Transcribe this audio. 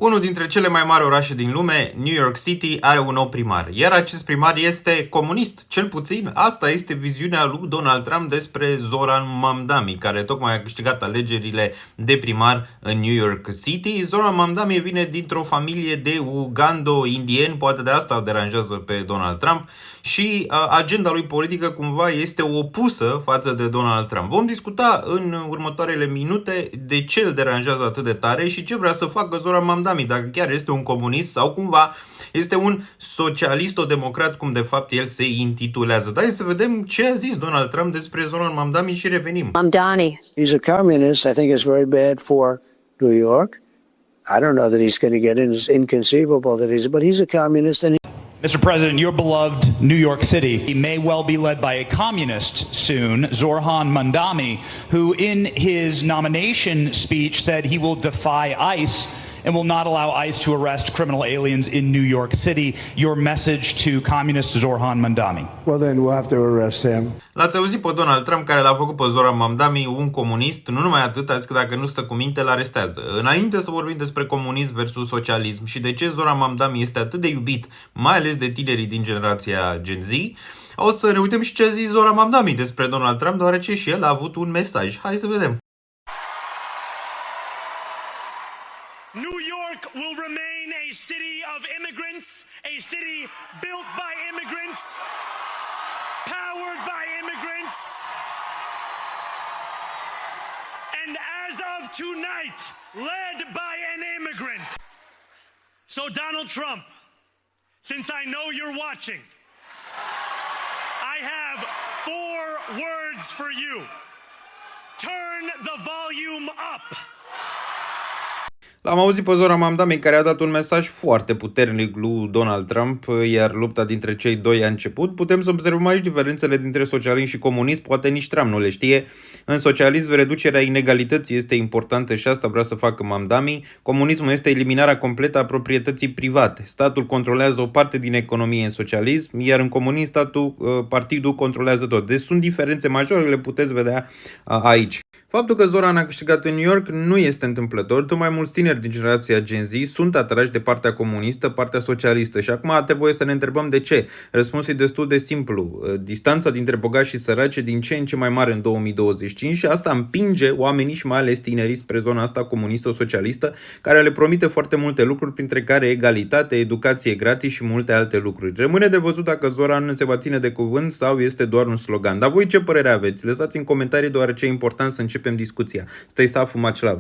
Unul dintre cele mai mari orașe din lume, New York City, are un nou primar. Iar acest primar este comunist, cel puțin. Asta este viziunea lui Donald Trump despre Zoran Mamdani, care tocmai a câștigat alegerile de primar în New York City. Zoran Mamdani vine dintr-o familie de ugando-indieni, poate de asta îl deranjează pe Donald Trump, și agenda lui politică cumva este opusă față de Donald Trump. Vom discuta în următoarele minute de ce îl deranjează atât de tare și ce vrea să facă Zoran Mamdani, dacă chiar este un comunist sau cumva este un socialist-democrat, cum de fapt el se intitulează. Dar să vedem ce a zis Donald Trump despre Zoran Mamdani și revenim. Mamdani. He's a communist. I think it's very bad for New York. I don't know that he's going to get in. It's inconceivable that but he's a communist and Mr. President, your beloved New York City may well be led by a communist soon, Zoran Mamdani, who in his nomination speech said he will defy ICE and will not allow ICE to arrest criminal aliens in New York City. Your message to communist Zoran Mamdani. Well, then we'll have to arrest him. L-ați auzit pe Donald Trump, care l-a făcut pe Zoran Mamdani un comunist. Nu numai atât, a zis că dacă nu stă cu minte, îl arestează. Înainte să vorbim despre comunism versus socialism și de ce Zoran Mamdani este atât de iubit, mai ales de tinerii din generația Gen Z, o să ne uităm și ce a zis Zoran Mamdani despre Donald Trump, deoarece și el a avut un mesaj. Hai să vedem. New York will remain a city of immigrants, a city built by immigrants, powered by immigrants. And as of tonight, led by an immigrant. So Donald Trump, since I know you're watching, I have 4 words for you. Turn the volume up. L-am auzit pe Zoran Mamdani, care a dat un mesaj foarte puternic lui Donald Trump, iar lupta dintre cei doi a început. Putem să observăm aici diferențele dintre socialism și comunism, poate nici Trump nu le știe. În socialism, reducerea inegalității este importantă și asta vrea să facă Mamdani. Comunismul este eliminarea completă a proprietății private. Statul controlează o parte din economie în socialism, iar în comunism partidul controlează tot. Deci sunt diferențe majore, le puteți vedea aici. Faptul că Zoran a câștigat în New York nu este întâmplător. Tot mai mulți tineri din generația Gen Z sunt atrași de partea comunistă, partea socialistă. Și acum trebuie să ne întrebăm de ce. Răspunsul e destul de simplu. Distanța dintre bogați și săraci e din ce în ce mai mare în 2025 și asta împinge oamenii și mai ales tinerii spre zona asta comunistă-socialistă, care le promite foarte multe lucruri, printre care egalitate, educație gratis și multe alte lucruri. Rămâne de văzut dacă Zoran se va ține de cuvânt sau este doar un slogan. Dar voi ce părere aveți? Lăsați în comentarii, deoarece e important să începem discuția. Stay safe, much love!